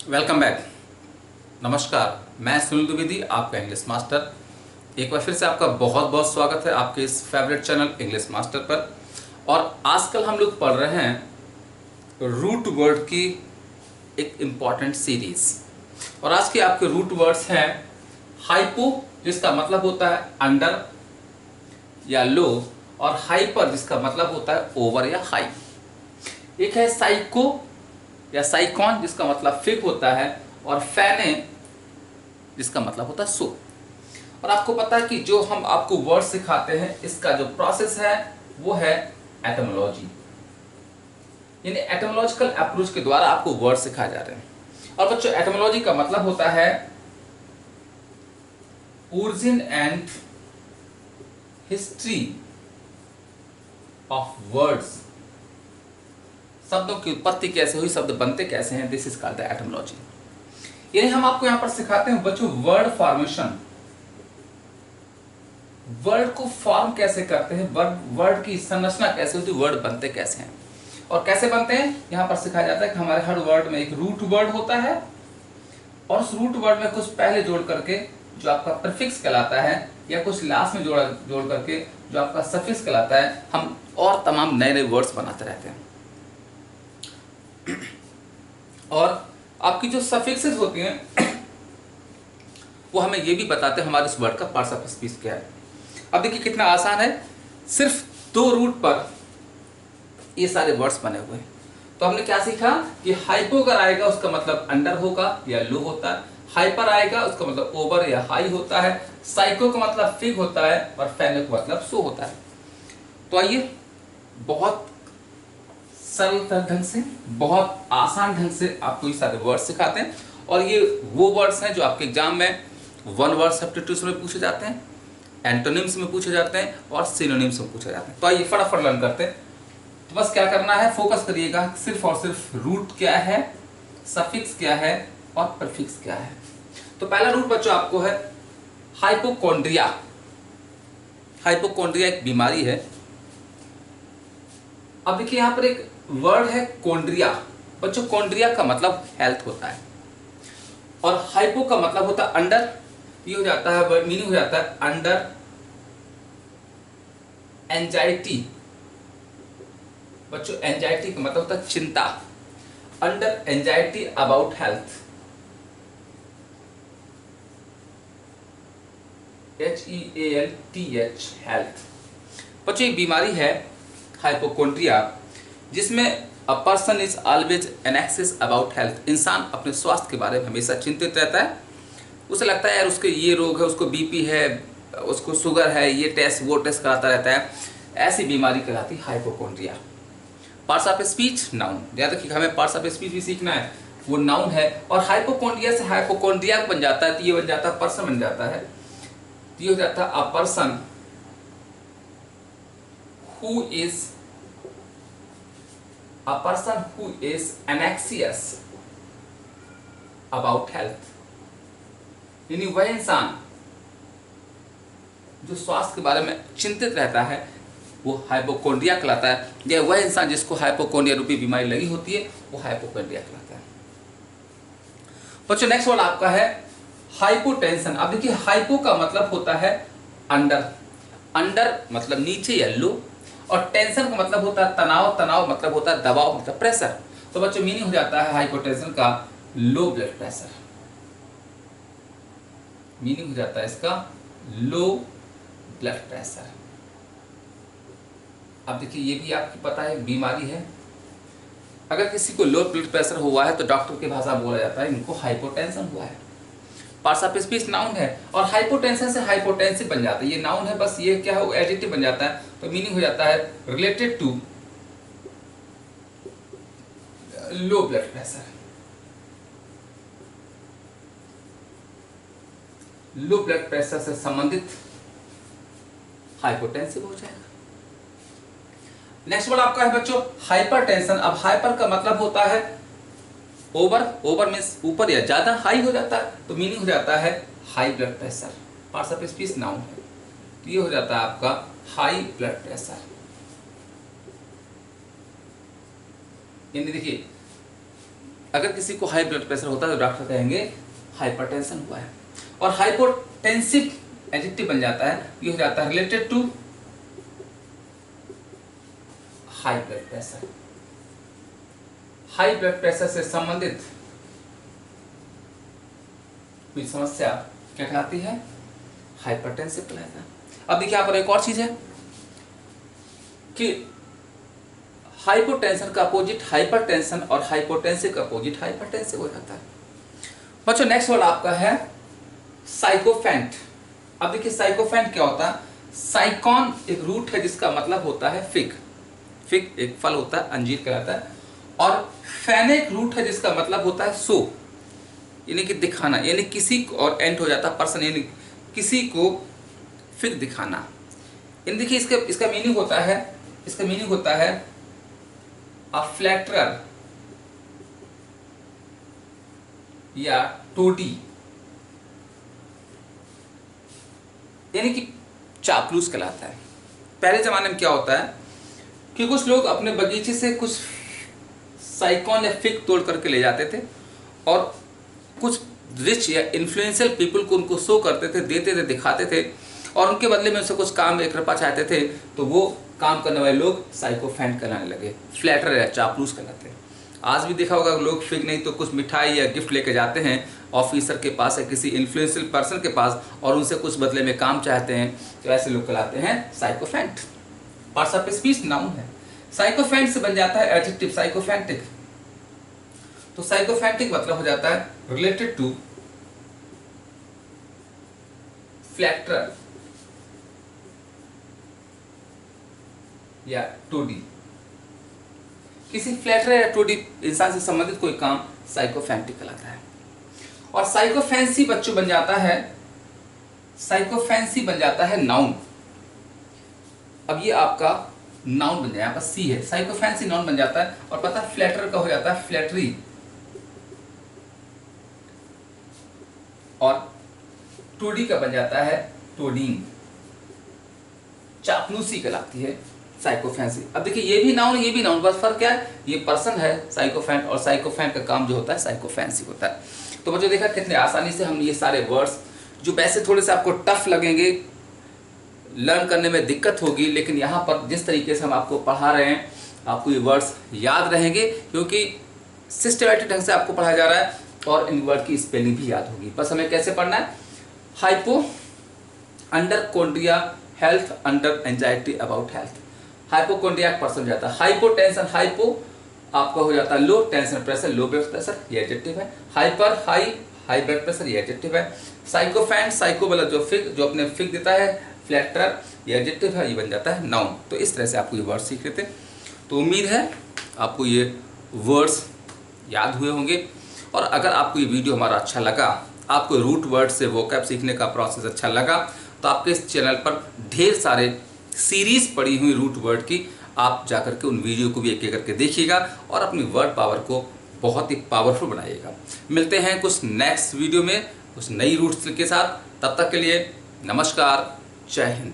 Welcome back. नमस्कार, मैं सुनील द्विवेदी, आपका इंग्लिश मास्टर। एक बार फिर से आपका बहुत बहुत स्वागत है आपके इस फेवरेट चैनल इंग्लिश मास्टर पर। और आजकल हम लोग पढ़ रहे हैं रूट वर्ड की एक इम्पॉर्टेंट सीरीज। और आज के आपके रूट वर्ड्स हैं हाइपो, जिसका मतलब होता है अंडर या लो, और हाइपर, जिसका मतलब होता है ओवर या हाई। एक है साइको या साइकॉन, जिसका मतलब फिग होता है, और फैने, जिसका मतलब होता है सो। और आपको पता है कि जो हम आपको वर्ड सिखाते हैं, इसका जो प्रोसेस है वो है एटमोलॉजी, यानी एटमोलॉजिकल अप्रोच के द्वारा आपको वर्ड सिखाए जा रहे हैं। और बच्चों, एटमोलॉजी का मतलब होता है origin and history of words. शब्दों की उत्पत्ति कैसे हुई, शब्द बनते कैसे हैं, this is called the etymology. यानी हम आपको यहां पर सिखाते हैं बच्चों वर्ड फॉर्मेशन, वर्ड को फॉर्म कैसे करते हैं, वर्ड की संरचना कैसे होती है, वर्ड बनते कैसे हैं और कैसे बनते हैं। यहां पर सिखाया जाता है कि हमारे हर वर्ड में एक रूट वर्ड होता है, और उस रूट वर्ड में कुछ पहले जोड़ करके जो आपका प्रीफिक्स कहलाता है, या कुछ लास्ट में जोड़ करके जो आपका सफिक्स कहलाता है। हम और तमाम नए नए वर्ड्स बनाते रहते हैं। और आपकी जो सफिक्सेस होती हैं वो हमें ये भी बताते हैं हमारे इस वर्ड का पार्ट्स ऑफ स्पीच क्या है। अब देखिए कितना आसान है, सिर्फ दो रूट पर ये सारे वर्ड्स बने हुए हैं। तो हमने क्या सीखा कि हाइपो अगर आएगा उसका मतलब अंडर होगा या लो होता है, हाइपर आएगा उसका मतलब ओवर या हाई होता है, साइको का मतलब फिग होता है, और फैनो का मतलब सो होता है। तो आइए बहुत सरल ढंग से, बहुत आसान ढंग से आपको ये सारे वर्ड्स सिखाते हैं। और ये वो वर्ड्स हैं जो आपके एग्जाम में वन वर्ड सब्स्टिट्यूशन में पूछे जाते हैं, एंटोनिम्स में पूछे जाते हैं, और सिनोनिम्स में पूछे जाते हैं। तो आइए फटाफट लर्न करते हैं। तो बस क्या करना है, फोकस करिएगा सिर्फ और सिर्फ रूट क्या है, सफिक्स क्या है, और प्रीफिक्स क्या है। तो पहला रूट बच्चों आपको है हाइपोकॉन्ड्रिया। हाइपोकॉन्ड्रिया एक बीमारी है। अब देखिए यहां पर एक वर्ड है कॉन्ड्रिया। बच्चों कॉन्ड्रिया का मतलब हेल्थ होता है, और हाइपो का मतलब होता है अंडर। ये हो जाता है, मीनिंग हो जाता है अंडर एंजाइटी। बच्चों एंजाइटी का मतलब होता है चिंता, under anxiety about health, HEALTH health. बच्चों एक बीमारी है हाइपोकॉन्ड्रिया, जिसमें a person is always एनेक्सियस about health. इंसान अपने स्वास्थ्य के बारे में हमेशा चिंतित रहता है। उसे लगता है यार उसके ये रोग है, उसको बीपी है, उसको शुगर है, ये टेस्ट वो टेस्ट कराता रहता है। ऐसी बीमारी कहलाती है hypochondria. Parts of speech noun, याद रखिए हमें पार्ट्स ऑफ स्पीच भी सीखना है, वो नाउन है। और हाइपोकॉन्ड्रिया से हाइपोकॉन्ड्रिया बन जाता है, तो ये बन जाता है पर्सन बन जाता है। तो ये हो जाता है a person who is a person who is anxious about health, यानी वह इंसान जो स्वास्थ्य के बारे में चिंतित रहता है वो हाइपोकॉन्ड्रिया कहलाता है। या वह इंसान जिसको हाइपोकॉन्ड्रिया रूपी बीमारी लगी होती है वो हाइपोकॉन्ड्रिया कहलाता है। बच्चों नेक्स्ट वर्ड आपका है हाइपोटेंशन। अब देखिए हाइपो का मतलब होता है अंडर, अंडर मतलब नीचे या लो, और टेंशन का मतलब होता है तनाव, तनाव मतलब होता है दबाव, मतलब प्रेशर। तो बच्चों मीनिंग हो जाता है हाइपोटेंशन का लो ब्लड प्रेशर। मीनिंग हो जाता है इसका लो ब्लड प्रेशर। अब देखिए ये भी आपकी पता है बीमारी है। अगर किसी को लो ब्लड प्रेशर हुआ है तो डॉक्टर की भाषा बोला जाता है इनको हाइपोटेंशन हुआ है। पार्ट्स ऑफ स्पीच नाउन है, और हाइपोटेंशन से हाइपोटेंसिव बन जाता है। ये नाउन है, बस ये क्या है वो एडजेक्टिव बन जाता है। तो मीनिंग हो जाता है related to low blood pressure. Low blood pressure से संबंधित हाइपोटेंसिव हो जाएगा। नेक्स्ट वर्ड आपका है बच्चों हाइपरटेंशन। अब हाइपर का मतलब होता है ओवर, ओवर मींस ऊपर या ज्यादा, हाई हो जाता है तो मीनिंग हो जाता है high blood pressure. Parts of speech noun है, तो ये हो जाता है आपका हाई ब्लड प्रेशर। यानी देखिए अगर किसी को हाई ब्लड प्रेशर होता है तो डॉक्टर कहेंगे हाइपरटेंशन हुआ है। और हाइपोटेंसिव एडजेक्टिव बन जाता है, ये हो जाता है related to high blood pressure. High blood pressure से संबंधित कोई समस्या क्या कहलाती है? हाइपरटेंसिव कहलाता है। अब देखिए यहाँ पर एक और चीज है कि हाइपोटेंशन का अपोजिट हाइपरटेंशन और हाइपोटेंसिव का अपोजिट हाइपरटेंसिव हो जाता है। बच्चों नेक्स्ट वर्ड आपका है साइकोफेंट। अब देखिए साइकोफेंट क्या होता है? साइकॉन एक रूट है जिसका मतलब होता है फिग। फिग एक फल होता है, अंजीर कहलाता है। और फैन एक रूट है जिसका मतलब होता है सो, यानी कि दिखाना, यानी किसी को, और एंट हो जाता है पर्सन, यानी किसी को फिग दिखाना। इन देखिए इसका मीनिंग होता है अ फ्लैटरर या टोडी, यानी कि चापलूस कहलाता है। पहले जमाने में क्या होता है कि कुछ लोग अपने बगीचे से कुछ साइकॉन या फिग तोड़ करके ले जाते थे और कुछ रिच या इन्फ्लुएंशियल पीपल को उनको शो करते थे, देते थे, दिखाते थे, और उनके बदले में उनसे कुछ काम एक रुपया चाहते थे, तो वो काम करने वाले लोग साइकोफेंट कहलाने लगे, फ्लैटर या चापलूस कहलाते हैं। आज भी देखा होगा लोग फिग नहीं तो कुछ मिठाई या गिफ्ट लेके जाते हैं ऑफिसर के पास या किसी इन्फ्लुएंशियल पर्सन के पास और उनसे कुछ बदले में काम चाहते हैं, तो ऐसे लोग कहलाते हैं sycophant. Parts of speech noun है। साइकोफेंट से बन जाता है एडजेक्टिव साइकोफेंटिक। तो साइकोफेंटिक मतलब हो जाता है रिलेटेड टू फ्लैटरर या टोडी। किसी फ्लैटरर या टोडी इंसान से संबंधित कोई काम साइकोफेंटिक कहलाता है। और साइकोफेंसी बच्चों बन जाता है नाउन। अब ये आपका नाउन बन जाए, यहाँ पर सी है, साइकोफेंसी नाउन बन जाता है। और पता है फ्लैटर का हो जाता है फ्लैटरी, और टोडी का बन जाता है टोडिंग, चापलूसी कहलाती है साइकोफेंसी। अब देखिए ये भी नाउन ये भी नाउन, बस फर्क क्या है, ये पर्सन है साइकोफेंट, और साइकोफेंट का काम जो होता है साइकोफेंसी होता है। तो बच्चों देखा कितने आसानी से हम ये सारे वर्ड्स जो वैसे थोड़े से आपको टफ लगेंगे, लर्न करने में दिक्कत होगी, लेकिन यहाँ पर जिस तरीके से हम आपको पढ़ा रहे हैं आपको ये वर्ड्स याद रहेंगे, क्योंकि सिस्टमैटिक ढंग से आपको पढ़ाया जा रहा है और इन वर्ड की स्पेलिंग भी याद होगी। बस हमें कैसे पढ़ना है? Hypo under chondria health under anxiety about health. Hypochondriac person जाता है। हाइपोटेंशन, हाइपो आपका हो जाता है low, tension pressure, low blood pressure, ये एडजेक्टिव है। हाइपर हाई ब्लड प्रेशर, ये एडजेक्टिव है। साइकोफेंट, साइको वाला जो अपने फिग देता है, फ्लैटरर, ये एडजेक्टिव है, ये बन जाता है नाउन। तो इस तरह से आपको ये वर्ड सीख लेते। तो उम्मीद है आपको ये वर्ड्स याद हुए होंगे। और अगर आपको ये वीडियो हमारा अच्छा लगा, आपको रूट वर्ड से वोकैब सीखने का प्रोसेस अच्छा लगा, तो आपके इस चैनल पर ढेर सारे सीरीज पड़ी हुई रूट वर्ड की, आप जाकर के उन वीडियो को भी एक एक करके देखिएगा और अपनी वर्ड पावर को बहुत ही पावरफुल बनाइएगा। मिलते हैं कुछ नेक्स्ट वीडियो में कुछ नई रूट्स के साथ। तब तक के लिए नमस्कार, जय हिंद।